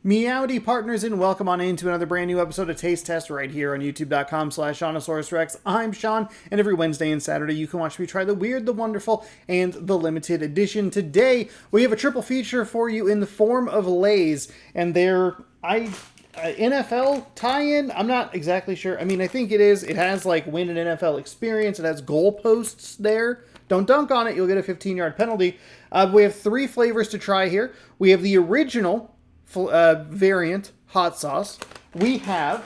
Meowdy partners, and welcome on into another brand new episode of Taste Test right here on youtube.com/Seannosaurus. I'm Sean, and every Wednesday and Saturday you can watch me try the weird, the wonderful, and the limited edition. Today we have a triple feature for you in the form of Lay's, and they're NFL tie-in. I'm not exactly sure. I mean, I think it is. It has like win an NFL experience. It has goalposts there. Don't dunk on it, you'll get a 15-yard penalty. We have three flavors to try here. We have the original variant hot sauce. We have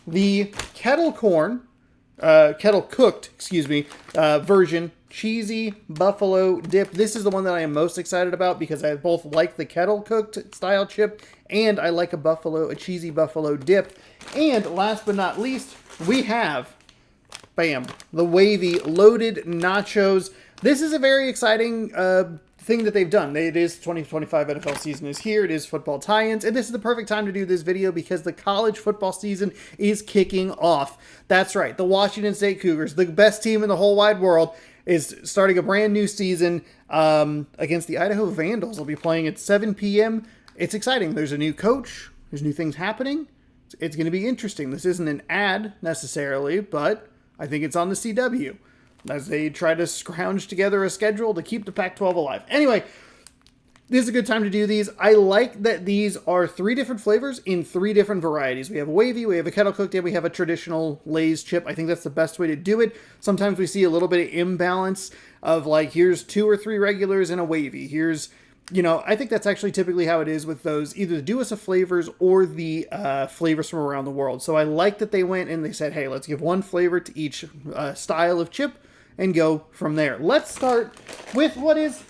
the kettle cooked version cheesy buffalo dip. This is the one that I am most excited about because I both like the kettle cooked style chip and I like a cheesy buffalo dip. And last but not least, we have bam, the Wavy loaded nachos. This is a very exciting thing that they've done. It is 2025 NFL season is here. It is football tie-ins, and this is the perfect time to do this video because the college football season is kicking off. That's right. The Washington State Cougars, the best team in the whole wide world, is starting a brand new season against the Idaho Vandals. They'll be playing at 7 p.m. It's exciting. There's a new coach. There's new things happening. It's going to be interesting. This isn't an ad necessarily, but I think it's on the CW as they try to scrounge together a schedule to keep the Pac-12 alive. Anyway, this is a good time to do these. I like that these are three different flavors in three different varieties. We have a Wavy, we have a kettle cooked, and we have a traditional Lay's chip. I think that's the best way to do it. Sometimes we see a little bit of imbalance of like, here's 2 or 3 regulars and a Wavy. Here's, I think that's actually typically how it is with those, either the do us a flavors or the flavors from around the world. So I like that they went and they said, hey, let's give one flavor to each style of chip and go from there. Let's start with what is,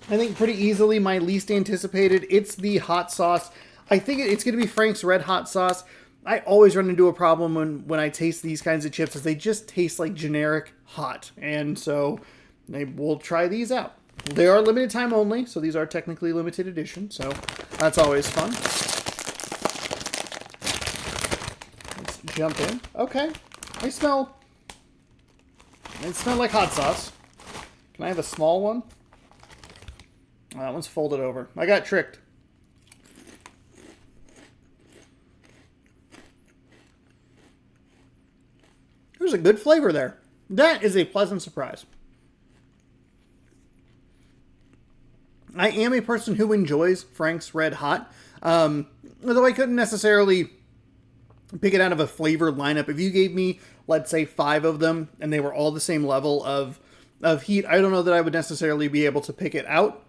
I think, pretty easily my least anticipated. It's the hot sauce. I think it's going to be Frank's Red Hot Sauce. I always run into a problem when I taste these kinds of chips, is they just taste like generic hot. And so we'll try these out. They are limited time only, so these are technically limited edition, so that's always fun. Let's jump in. Okay, They smell like hot sauce. Can I have a small one? Oh, that one's folded over. I got tricked. There's a good flavor there. That is a pleasant surprise. I am a person who enjoys Frank's Red Hot, although I couldn't necessarily pick it out of a flavor lineup. If you gave me, let's say, 5 of them, and they were all the same level of heat, I don't know that I would necessarily be able to pick it out.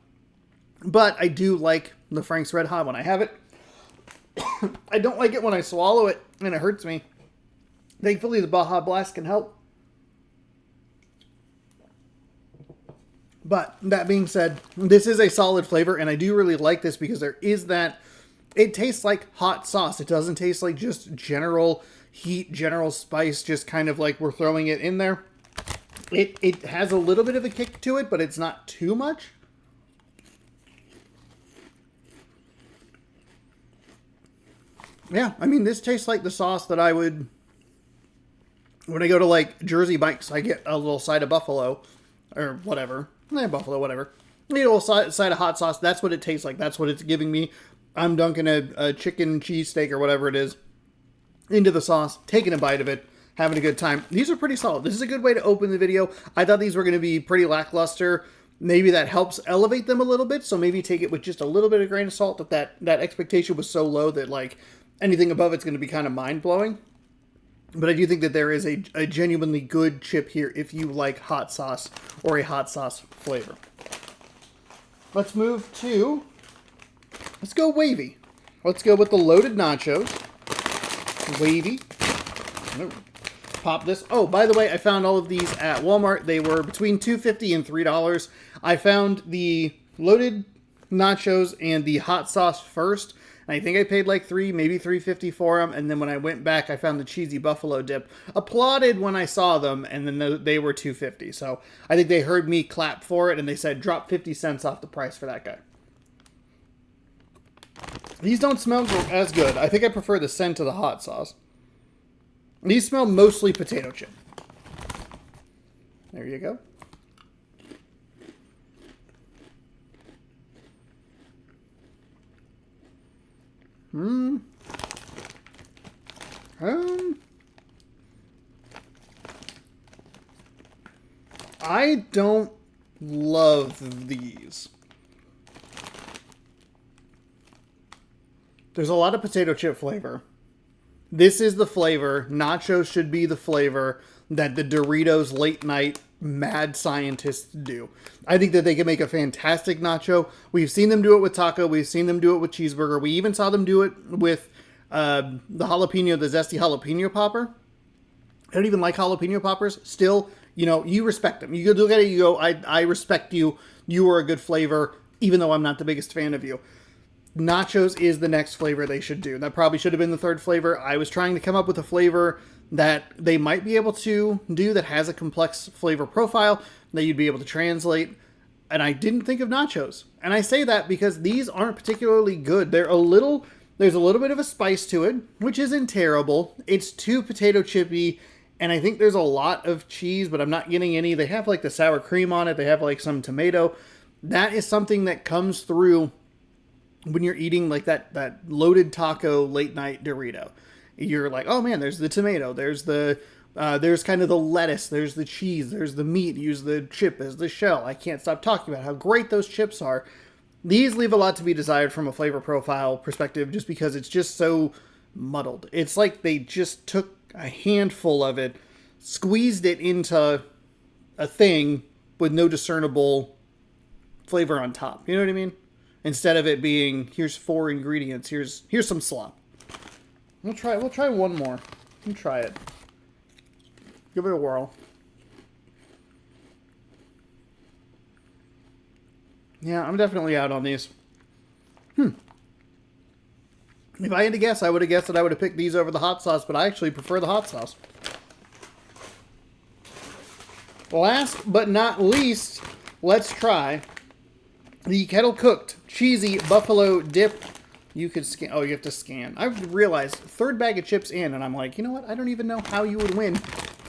But I do like the Frank's Red Hot when I have it. I don't like it when I swallow it, and it hurts me. Thankfully, the Baja Blast can help. But that being said, this is a solid flavor, and I do really like this because there is that, it tastes like hot sauce. It doesn't taste like just general heat, general spice, just kind of like we're throwing it in there. It has a little bit of a kick to it, but it's not too much. Yeah, I mean, this tastes like the sauce that I would, when I go to like Jersey Mike's, I get a little side of buffalo, or whatever. Buffalo, whatever. You get a little side of hot sauce. That's what it tastes like. That's what it's giving me. I'm dunking a chicken cheesesteak or whatever it is into the sauce, taking a bite of it, having a good time. These are pretty solid. This is a good way to open the video. I thought these were going to be pretty lackluster. Maybe that helps elevate them a little bit. So maybe take it with just a little bit of grain of salt. That expectation was so low that like anything above it's going to be kind of mind-blowing. But I do think that there is a genuinely good chip here if you like hot sauce or a hot sauce flavor. Let's move to, let's go Wavy. Let's go with the loaded nachos. Wavy. Pop this. Oh, by the way, I found all of these at Walmart. They were between $2.50 and $3. I found the loaded nachos and the hot sauce first. I think I paid like maybe $3.50 for them, and then when I went back, I found the cheesy buffalo dip. Applauded when I saw them, and then they were $2.50. So I think they heard me clap for it, and they said drop 50 cents off the price for that guy. These don't smell as good. I think I prefer the scent of the hot sauce. These smell mostly potato chip. There you go. I don't love these. There's a lot of potato chip flavor. This is the flavor. Nachos should be the flavor that the Doritos late night mad scientists do. I think that they can make a fantastic nacho. We've seen them do it with taco. We've seen them do it with cheeseburger. We even saw them do it with the jalapeno, the zesty jalapeno popper. I don't even like jalapeno poppers. Still, you know, you respect them. You look at it, you go, I respect you. You are a good flavor, even though I'm not the biggest fan of you. Nachos is the next flavor they should do. That probably should have been the third flavor. I was trying to come up with a flavor that they might be able to do that has a complex flavor profile that you'd be able to translate. And I didn't think of nachos. And I say that because these aren't particularly good. There's a little bit of a spice to it, which isn't terrible. It's too potato chippy. And I think there's a lot of cheese, but I'm not getting any. They have like the sour cream on it. They have like some tomato. That is something that comes through when you're eating like that loaded taco late night Dorito. You're like, oh man, there's the tomato, there's kind of the lettuce, there's the cheese, there's the meat, use the chip as the shell. I can't stop talking about how great those chips are. These leave a lot to be desired from a flavor profile perspective just because it's just so muddled. It's like they just took a handful of it, squeezed it into a thing with no discernible flavor on top. You know what I mean? Instead of it being, here's 4 ingredients, here's some slop. We'll try one more. We'll try it. Give it a whirl. Yeah, I'm definitely out on these. If I had to guess, I would have guessed that I would have picked these over the hot sauce, but I actually prefer the hot sauce. Last but not least, let's try the Kettle Cooked Cheesy Buffalo Dip. You could scan. Oh, you have to scan. I realized third bag of chips in, and I'm like, you know what? I don't even know how you would win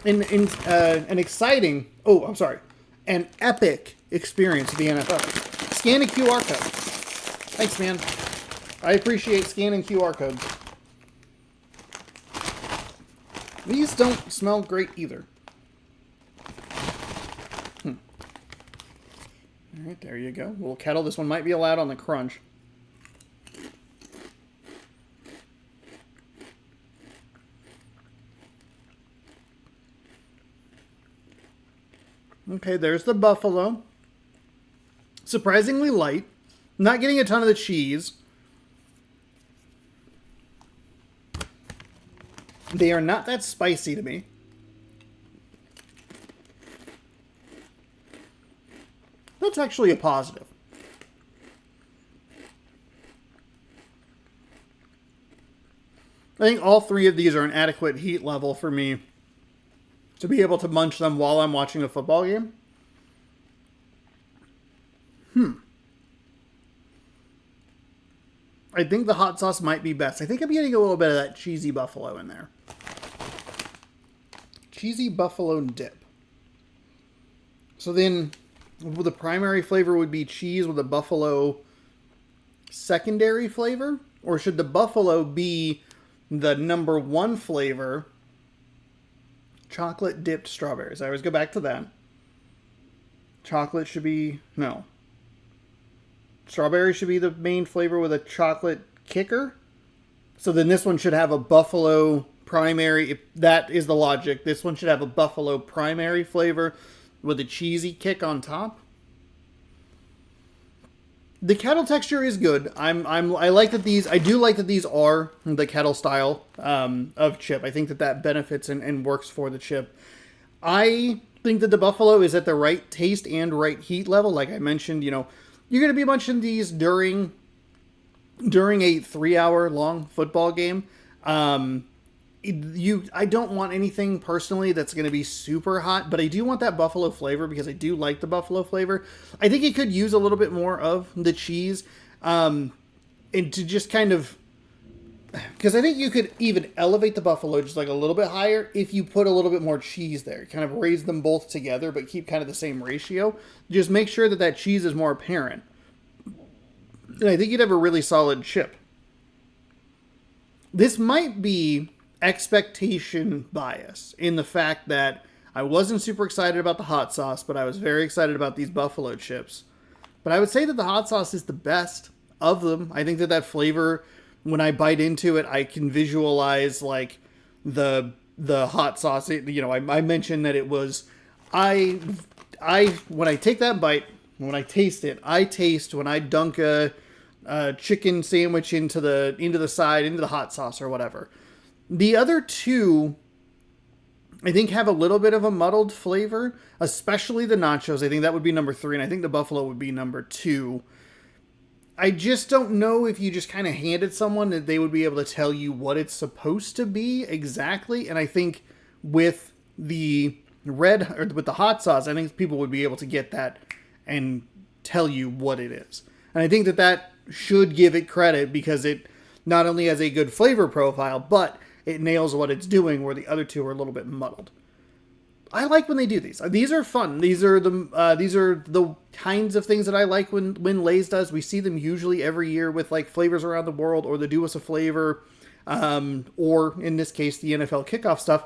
in an exciting. Oh, I'm sorry, an epic experience at the NFL. Scan a QR code. Thanks, man. I appreciate scanning QR codes. These don't smell great either. All right, there you go. Little Kettle. This one might be allowed on the crunch. Okay, there's the buffalo. Surprisingly light. Not getting a ton of the cheese. They are not that spicy to me. That's actually a positive. I think all 3 of these are an adequate heat level for me to be able to munch them while I'm watching a football game. I think the hot sauce might be best. I think I'm getting a little bit of that cheesy buffalo in there. Cheesy buffalo dip. So then the primary flavor would be cheese with a buffalo secondary flavor? Or should the buffalo be the number 1 flavor? Chocolate dipped strawberries. I always go back to that. Chocolate should be... No. Strawberry should be the main flavor with a chocolate kicker. So then this one should have a buffalo primary. If that is the logic. This one should have a buffalo primary flavor with a cheesy kick on top. The Kettle texture is good. I like that these. I do like that these are the Kettle style of chip. I think that benefits and works for the chip. I think that the buffalo is at the right taste and right heat level. Like I mentioned, you know, you're going to be munching these during a 3-hour long football game. I don't want anything personally that's going to be super hot, but I do want that buffalo flavor because I do like the buffalo flavor. I think it could use a little bit more of the cheese, and to just kind of, because I think you could even elevate the buffalo just like a little bit higher if you put a little bit more cheese there. Kind of raise them both together, but keep kind of the same ratio. Just make sure that cheese is more apparent. And I think you'd have a really solid chip. This might be expectation bias in the fact that I wasn't super excited about the hot sauce, but I was very excited about these buffalo chips. But I would say that the hot sauce is the best of them. I think that that flavor, when I bite into it, I can visualize like the hot sauce. I mentioned that it was when I take that bite, when I taste it, I taste when I dunk a chicken sandwich into the side, into the hot sauce or whatever. The other two, I think, have a little bit of a muddled flavor, especially the nachos. I think that would be number 3, and I think the buffalo would be number 2. I just don't know if you just kind of handed someone that they would be able to tell you what it's supposed to be exactly. And I think with the with the hot sauce, I think people would be able to get that and tell you what it is. And I think that that should give it credit because it not only has a good flavor profile, but it nails what it's doing, where the other two are a little bit muddled. I like when they do these. These are fun. These are the kinds of things that I like when Lay's does. We see them usually every year with like flavors around the world, or they do us a flavor, or in this case, the NFL kickoff stuff.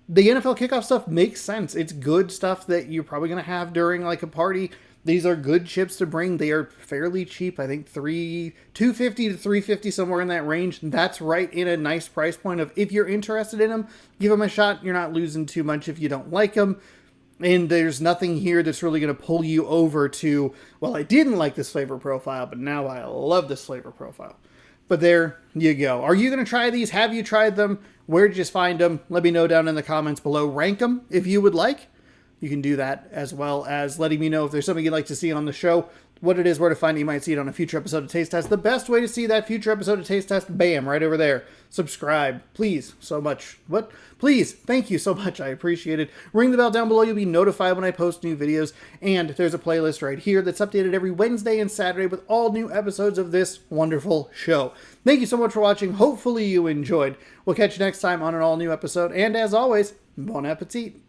The NFL kickoff stuff makes sense. It's good stuff that you're probably going to have during like a party. These are good chips to bring. They are fairly cheap. I think $250 to $350, somewhere in that range. That's right in a nice price point of, if you're interested in them, give them a shot. You're not losing too much if you don't like them. And there's nothing here that's really going to pull you over to, well, I didn't like this flavor profile, but now I love this flavor profile. But there you go. Are you going to try these? Have you tried them? Where did you find them? Let me know down in the comments below. Rank them if you would like. You can do that, as well as letting me know if there's something you'd like to see on the show, what it is, where to find it. You might see it on a future episode of Taste Test. The best way to see that future episode of Taste Test, bam, right over there. Subscribe, please, so much. What? Please, thank you so much. I appreciate it. Ring the bell down below. You'll be notified when I post new videos. And there's a playlist right here that's updated every Wednesday and Saturday with all new episodes of this wonderful show. Thank you so much for watching. Hopefully you enjoyed. We'll catch you next time on an all-new episode. And as always, bon appetit.